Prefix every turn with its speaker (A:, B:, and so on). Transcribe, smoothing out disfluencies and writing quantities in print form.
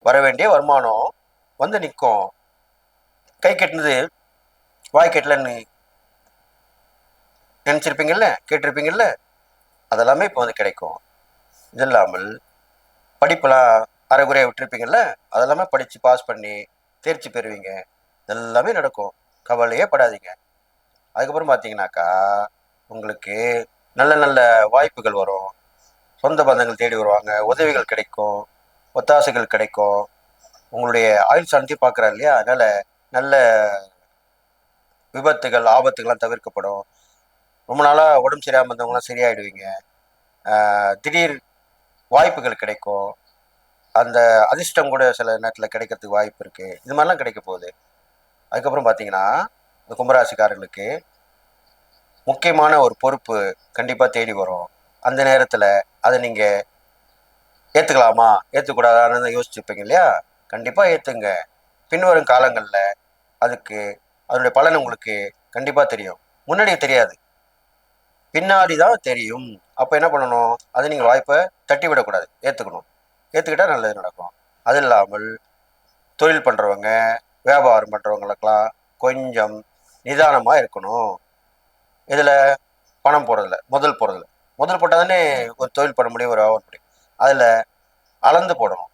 A: வர வேண்டிய வருமானம் வந்து நிற்கும். கை கட்டினது வாய் கட்டலன்னு நினச்சிருப்பீங்கள்ல, கேட்டிருப்பீங்கள்ல, அதெல்லாமே இப்போ வந்து கிடைக்கும். இது இல்லாமல் படிப்பெல்லாம் அரைகுறையாக விட்டுருப்பீங்கள்ல, அதெல்லாமே படித்து பாஸ் பண்ணி தேர்ச்சி பெறுவீங்க. இதெல்லாமே நடக்கும். கவலையே படாதீங்க. அதுக்கப்புறம் பார்த்தீங்கன்னாக்கா உங்களுக்கு நல்ல நல்ல வாய்ப்புகள் வரும். சொந்த பந்தங்கள் தேடி வருவாங்க, உதவிகள் கிடைக்கும், ஒத்தாசைகள் கிடைக்கும். உங்களுடைய ஆயுள் சாந்தி பார்க்குறாரு இல்லையா, அதனால நல்ல விபத்துகள் ஆபத்துகள்லாம் தவிர்க்கப்படும். ரொம்ப நாளாக உடம்பு சரியாமல் இருந்தவங்களாம் சரியாயிடுவீங்க. திடீர் வாய்ப்புகள் கிடைக்கும். அந்த அதிர்ஷ்டம் கூட சில நேரத்தில் கிடைக்கிறதுக்கு வாய்ப்பு இருக்குது. இது மாதிரிலாம் கிடைக்க போகுது. அதுக்கப்புறம் பார்த்தீங்கன்னா இந்த கும்பராசிக்காரர்களுக்கு முக்கியமான ஒரு பொறுப்பு கண்டிப்பாக தேடி வரும். அந்த நேரத்தில் அதை நீங்கள் ஏற்றுக்கலாமா ஏற்றுக்கூடாதான்னு யோசிச்சுருப்பீங்க இல்லையா, கண்டிப்பாக ஏற்றுங்க. பின்வரும் காலங்களில் அதுக்கு அதனுடைய பலன் உங்களுக்கு கண்டிப்பாக தெரியும். முன்னாடி தெரியாது, பின்னாடி தான் தெரியும். அப்போ என்ன பண்ணணும், அது நீங்கள் வாய்ப்பை தட்டி விடக்கூடாது, ஏற்றுக்கணும். ஏற்றுக்கிட்டால் நல்லது நடக்கும். அது இல்லாமல் தொழில் பண்ணுறவங்க, வியாபாரம் பண்ணுறவங்களுக்கெல்லாம் கொஞ்சம் நிதானமாக இருக்கணும். இதில் பணம் போடுறதில்ல, முதல் போடுறதில்ல. முதல் போட்டால் தானே ஒரு தொழில் பண்ண முடியும், ஒரு வியாபாரம் முடியும். அதில் அளந்து போடணும்.